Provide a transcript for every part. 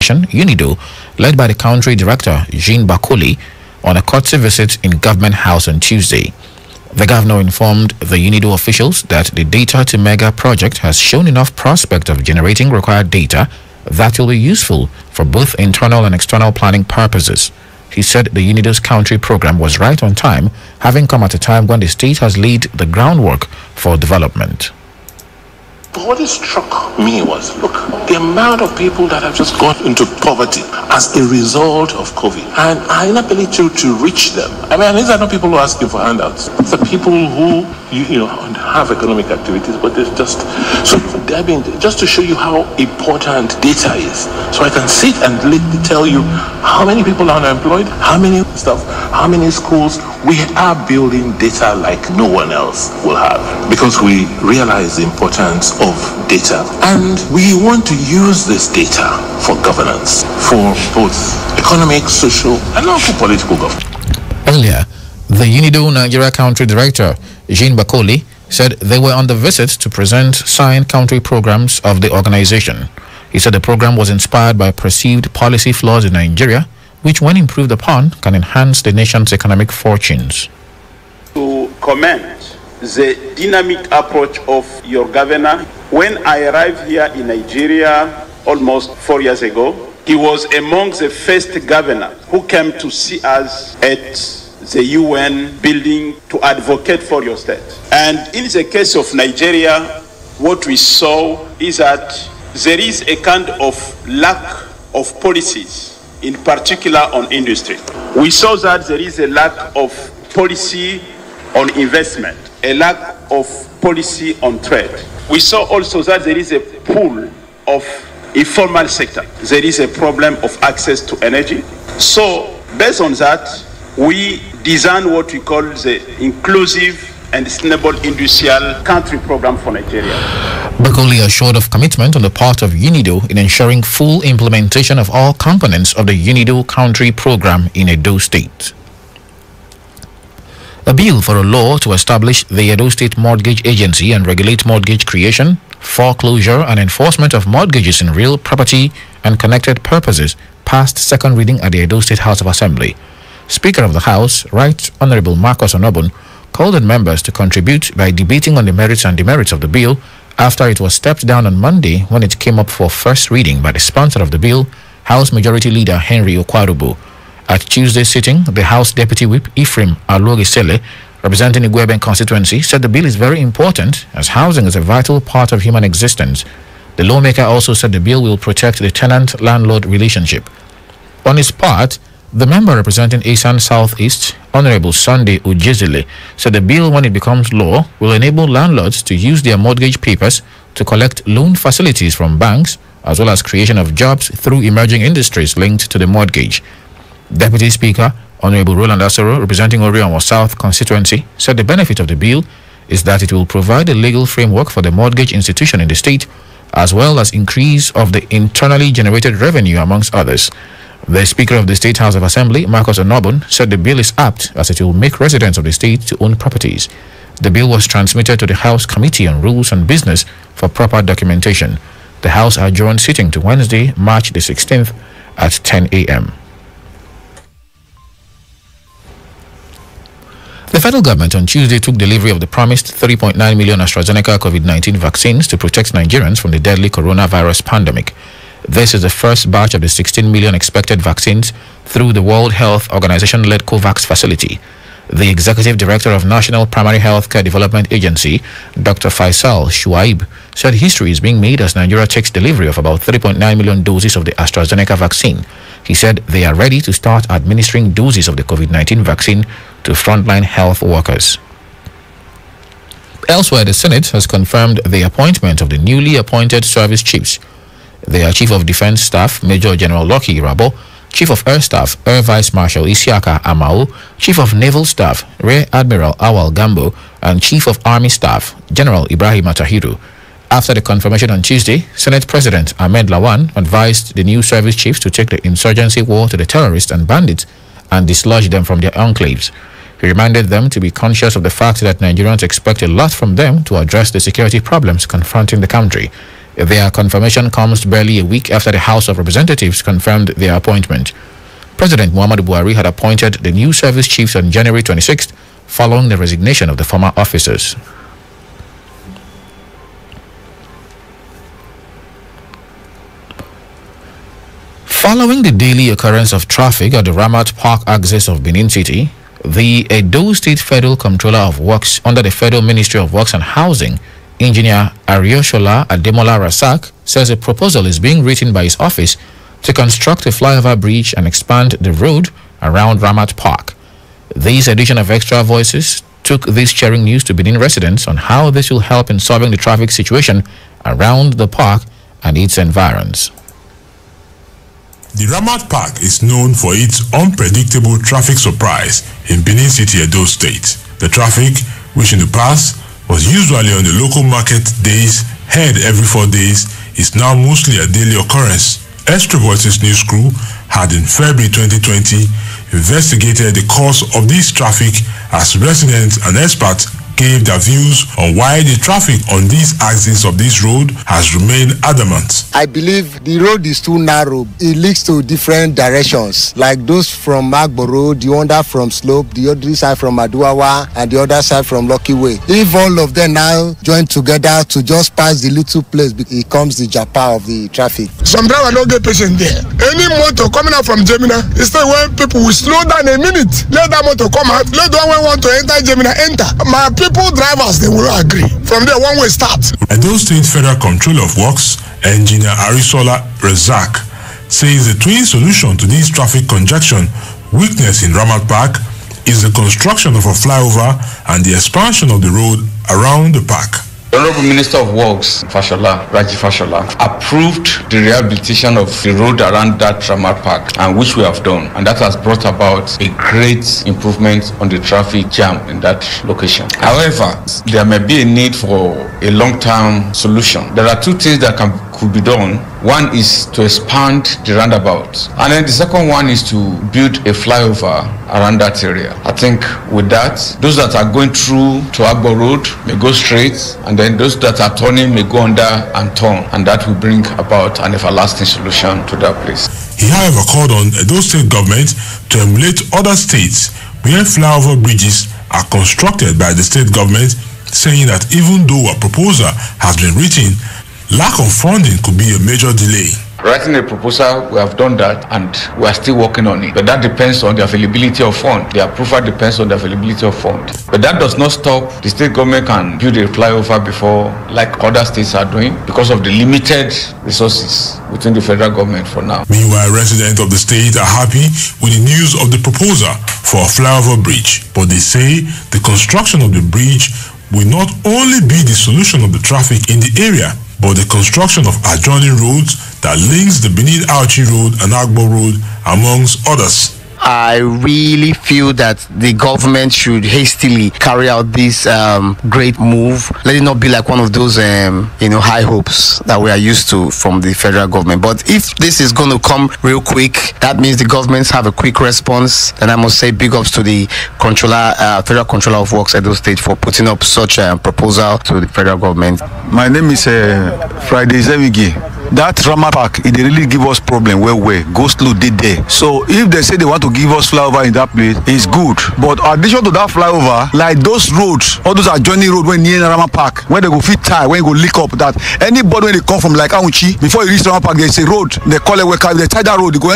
UNIDO, led by the country director, Jean Bakoli, on a courtesy visit in Government House on Tuesday. The governor informed the UNIDO officials that the Data to Mega project has shown enough prospect of generating required data that will be useful for both internal and external planning purposes. He said the UNIDO's country program was right on time, having come at a time when the state has laid the groundwork for development. What struck me was, look, the amount of people that have just gone into poverty as a result of COVID and our inability to reach them. I mean, these are not people who are asking for handouts. These are people who, have economic activities, but there's just, so I mean, just to show you how important data is. So I can sit and tell you how many people are unemployed, how many schools. We are building data like no one else will have because we realize the importance of data, and we want to use this data for governance, for both economic, social, and also political governance. Earlier, the UNIDO Nigeria Country Director, Jean Bakoli, said they were on the visit to present signed country programs of the organization. He said the program was inspired by perceived policy flaws in Nigeria, which, when improved upon, can enhance the nation's economic fortunes. To comment the dynamic approach of your governor. When I arrived here in Nigeria almost 4 years ago, he was among the first governors who came to see us at the UN building to advocate for your state. And in the case of Nigeria, what we saw is that there is a kind of lack of policies, in particular on industry. We saw that there is a lack of policy on investment, a lack of policy on trade. We saw also that there is a pool of informal sector. There is a problem of access to energy. So based on that, we designed what we call the inclusive and sustainable industrial country program for Nigeria. Bakoli assured of commitment on the part of UNIDO in ensuring full implementation of all components of the UNIDO country program in Edo State. A bill for a law to establish the Edo State Mortgage Agency and regulate mortgage creation, foreclosure and enforcement of mortgages in real property and connected purposes passed second reading at the Edo State House of Assembly. Speaker of the House, Right Honorable Marcus Onobun, called on members to contribute by debating on the merits and demerits of the bill after it was stepped down on Monday when it came up for first reading by the sponsor of the bill, House Majority Leader Henry Okwarubu. At Tuesday's sitting, the House Deputy Whip Ephraim Alogisele, representing Igweben constituency, said the bill is very important as housing is a vital part of human existence. The lawmaker also said the bill will protect the tenant-landlord relationship. On his part, the member representing Asan Southeast, Honorable Sunday Ujizile, said the bill, when it becomes law, will enable landlords to use their mortgage papers to collect loan facilities from banks, as well as creation of jobs through emerging industries linked to the mortgage. Deputy Speaker, Honorable Roland Asoro, representing Orion South constituency, said the benefit of the bill is that it will provide a legal framework for the mortgage institution in the state, as well as increase of the internally generated revenue, amongst others. The Speaker of the State House of Assembly, Marcus Onobun, said the bill is apt as it will make residents of the state to own properties. The bill was transmitted to the House Committee on Rules and Business for proper documentation. The House adjourned sitting to Wednesday, March the 16th at 10 a.m. The federal government on Tuesday took delivery of the promised 3.9 million AstraZeneca COVID-19 vaccines to protect Nigerians from the deadly coronavirus pandemic. This is the first batch of the 16 million expected vaccines through the World Health Organization-led COVAX facility. The Executive Director of National Primary Healthcare Development Agency, Dr. Faisal Shuaib, said history is being made as Nigeria takes delivery of about 3.9 million doses of the AstraZeneca vaccine. He said they are ready to start administering doses of the COVID-19 vaccine to frontline health workers. Elsewhere, the Senate has confirmed the appointment of the newly appointed service chiefs. They are Chief of Defense Staff, Major General Lucky Rabo, Chief of Air Staff, Air Vice Marshal Isiaka Amao, Chief of Naval Staff, Rear Admiral Awal Gambo, and Chief of Army Staff, General Ibrahim Atahiru. After the confirmation on Tuesday, Senate President Ahmed Lawan advised the new service chiefs to take the insurgency war to the terrorists and bandits and dislodge them from their enclaves. He reminded them to be conscious of the fact that Nigerians expect a lot from them to address the security problems confronting the country. Their confirmation comes barely a week after the House of Representatives confirmed their appointment. President Muhammadu Buhari had appointed the new service chiefs on January 26th, following the resignation of the former officers. Following the daily occurrence of traffic at the Ramat Park axis of Benin City, the Edo State Federal Comptroller of Works under the Federal Ministry of Works and Housing, Engineer Arioshola Ademola Rasak, says a proposal is being written by his office to construct a flyover bridge and expand the road around Ramat Park. This edition of Extra Voices took this cheering news to Benin residents on how this will help in solving the traffic situation around the park and its environs. The Ramat Park is known for its unpredictable traffic surprise in Benin City, Edo State. The traffic, which in the past was usually on the local market days held every 4 days, is now mostly a daily occurrence. Extra Voices news crew had in February 2020 investigated the cause of this traffic as residents and experts gave their views on why the traffic on these axes of this road has remained adamant. I believe the road is too narrow. It leads to different directions, like those from Magbo Road, the other from Slope, the other side from Aduawa, and the other side from Lucky Way. If all of them now join together to just pass the little place, it becomes the Japa of the traffic. Some driver don't get patient there. Any motor coming out from Gemina, instead when people will slow down a minute, let that motor come out, let the one want to enter Gemina enter. My people drivers, they will agree. From there, one way start. Edo State Federal Comptroller of Works, Engineer Arisola Razak, says the twin solution to this traffic congestion weakness in Ramat Park is the construction of a flyover and the expansion of the road around the park. The Honorable Minister of Works, Raji Fashola, approved the rehabilitation of the road around that Ramat Park, and which we have done, and that has brought about a great improvement on the traffic jam in that location. However, there may be a need for a long-term solution. There are two things that could be done. One is to expand the roundabout, and then the second one is to build a flyover around that area. I think with that, those that are going through to Agbo Road may go straight, and then those that are turning may go under and turn, and that will bring about an everlasting solution to that place. He, however, called on Edo State government to emulate other states where flyover bridges are constructed by the state government, saying that even though a proposal has been written, lack of funding could be a major delay. Writing a proposal, we have done that, and we are still working on it. But that depends on the availability of funds. The approval depends on the availability of funds. But that does not stop the state government can build a flyover before, like other states are doing, because of the limited resources within the federal government for now. Meanwhile, residents of the state are happy with the news of the proposal for a flyover bridge, but they say the construction of the bridge will not only be the solution of the traffic in the area, but the construction of adjoining roads that links the Benin Auchi Road and Agbo Road, amongst others. I really feel that the government should hastily carry out this great move. Let it not be like one of those high hopes that we are used to from the federal government. But if this is going to come real quick, that means the governments have a quick response. And I must say big ups to the Federal Controller of Works Edo State for putting up such a proposal to the federal government. My name is Friday Zemigi. That Ramat Park, it really give us problem where go slow did there. So if they say they want to give us flyover in that place, it's good. But addition to that flyover, like those roads, all those adjoining roads when near Ramat Park, when they go fit tie, when you go lick up, that anybody when they come from like Auchi, before you reach Ramat Park, there's a road, they call it where they tie that road, you go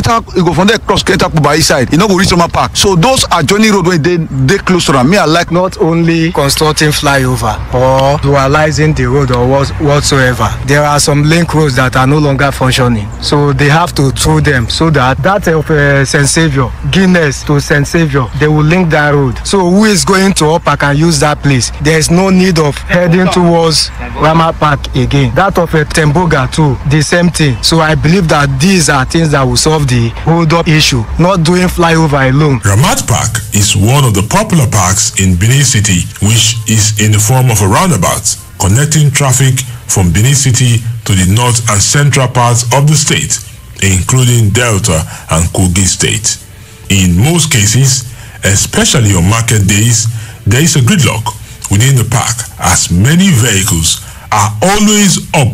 from there cross enter by east side, you know go reach Ramat Park. So those adjoining roads when they close to them, me I like not only constructing flyover or dualizing the road or whatsoever. There are some link roads that are no longer functioning, so they have to throw them so that of St. Saviour, Guinness to St. Saviour, they will link that road. So who is going to Upper can use that place? There is no need of heading towards Ramat Park again. That of Temboga too, the same thing. So I believe that these are things that will solve the hold up issue, not doing flyover alone. Ramat Park is one of the popular parks in Benin City, which is in the form of a roundabout connecting traffic from Benin City to the north and central parts of the state, including Delta and Kogi State. In most cases, especially on market days, there is a gridlock within the park as many vehicles are always up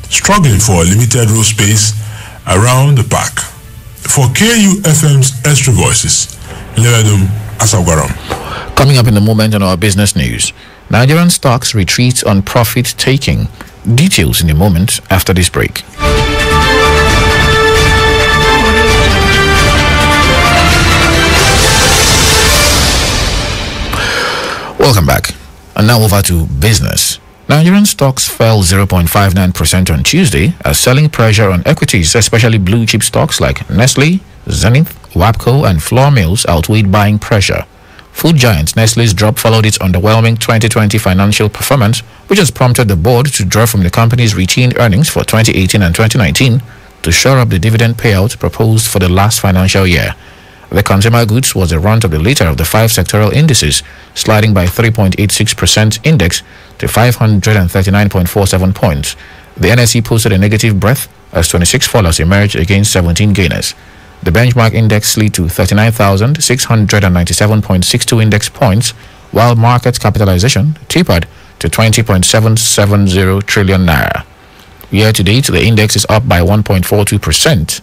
struggling for a limited road space around the park. For KUFM's Extra Voices, Levedum Asagwaram. Coming up in the moment on our business news, Nigerian stocks retreat on profit taking. Details in a moment after this break. Welcome back. And now over to business. Nigerian stocks fell 0.59% on Tuesday as selling pressure on equities, especially blue chip stocks like Nestle, Zenith, WAPCO, and Flour Mills outweighed buying pressure. Food giant Nestle's drop followed its underwhelming 2020 financial performance, which has prompted the board to draw from the company's retained earnings for 2018 and 2019 to shore up the dividend payout proposed for the last financial year. The consumer goods was the runt of the later of the 5 sectoral indices, sliding by 3.86% index to 539.47 points. The NSE posted a negative breath as 26 fallers emerged against 17 gainers. The benchmark index slid to 39,697.62 index points, while market capitalization tapered to 20.770 trillion naira. Year to date, the index is up by 1.42%.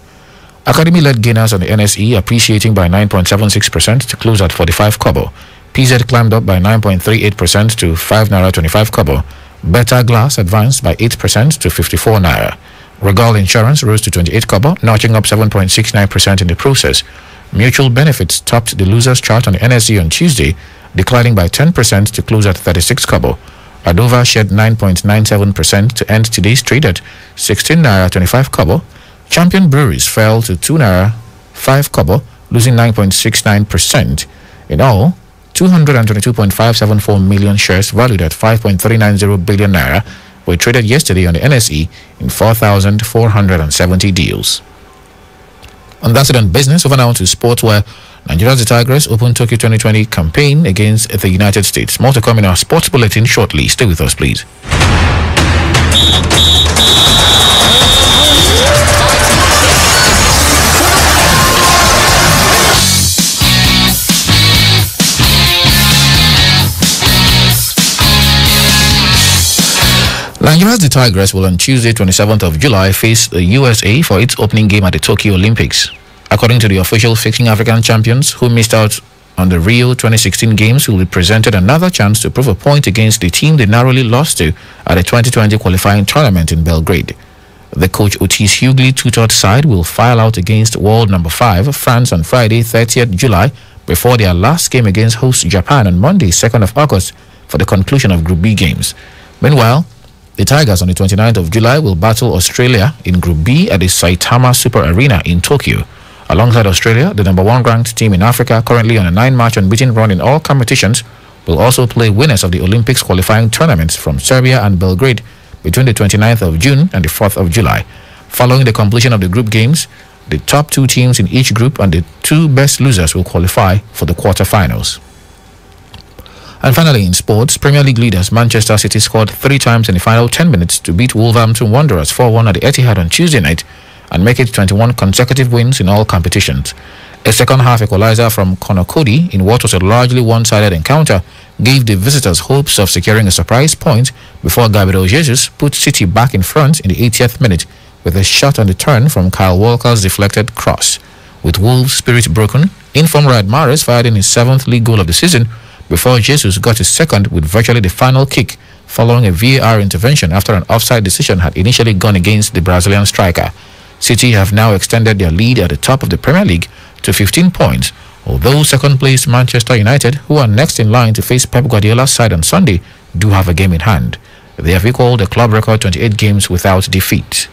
Academy led gainers on the NSE, appreciating by 9.76% to close at 45 kobo. PZ climbed up by 9.38% to 5 naira 25 kobo. Beta Glass advanced by 8% to 54 naira. Regal Insurance rose to 28 kobo, notching up 7.69% in the process. Mutual Benefits topped the losers chart on the NSE on Tuesday, declining by 10% to close at 36 kobo. Adova shed 9.97% to end today's trade at 16 naira 25 kobo. Champion Breweries fell to 2 naira 5 kobo, losing 9.69%. In all, 222.574 million shares valued at 5.390 billion naira were traded yesterday on the NSE in 4,470 deals. And that's it on business. Over now to sports, where Nigeria's the Tigers open Tokyo 2020 campaign against the United States. More to come in our sports bulletin shortly. Stay with us, please. Nigeria's the Tigers will on Tuesday, 27th of July, face the USA for its opening game at the Tokyo Olympics. According to the official fixing, African champions who missed out on the Rio 2016 games will be presented another chance to prove a point against the team they narrowly lost to at the 2020 qualifying tournament in Belgrade. The coach Otis Hughley tutored side will file out against world number 5 France on Friday, 30th July, before their last game against host Japan on Monday, 2nd of August, for the conclusion of Group B games. Meanwhile, the Tigers on the 29th of July will battle Australia in Group B at the Saitama Super Arena in Tokyo. Alongside Australia, the number 1 ranked team in Africa, currently on a 9-match unbeaten run in all competitions, will also play winners of the Olympics qualifying tournaments from Serbia and Belgrade between the 29th of June and the 4th of July. Following the completion of the group games, the top 2 teams in each group and the 2 best losers will qualify for the quarterfinals. And finally, in sports, Premier League leaders Manchester City scored 3 times in the final 10 minutes to beat Wolverhampton Wanderers 4-1 at the Etihad on Tuesday night and make it 21 consecutive wins in all competitions. A second-half equalizer from Conor Cody in what was a largely one-sided encounter gave the visitors hopes of securing a surprise point before Gabriel Jesus put City back in front in the 80th minute with a shot on the turn from Kyle Walker's deflected cross. With Wolves' spirit broken, informed Riyad Mahrez fired in his 7th league goal of the season before Jesus got his second with virtually the final kick following a VAR intervention after an offside decision had initially gone against the Brazilian striker. City have now extended their lead at the top of the Premier League to 15 points, although second-placed Manchester United, who are next in line to face Pep Guardiola's side on Sunday, do have a game in hand. They have equaled the club record 28 games without defeat.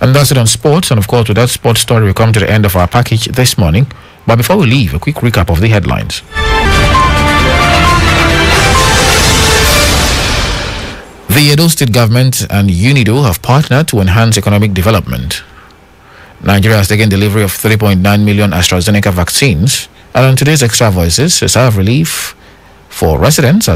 And that's it on sports, and of course with that sports story we come to the end of our package this morning. But before we leave, a quick recap of the headlines. The Edo State government and UNIDO have partnered to enhance economic development. Nigeria has taken delivery of 3.9 million AstraZeneca vaccines. And on today's Extra Voices, a sigh of relief for residents as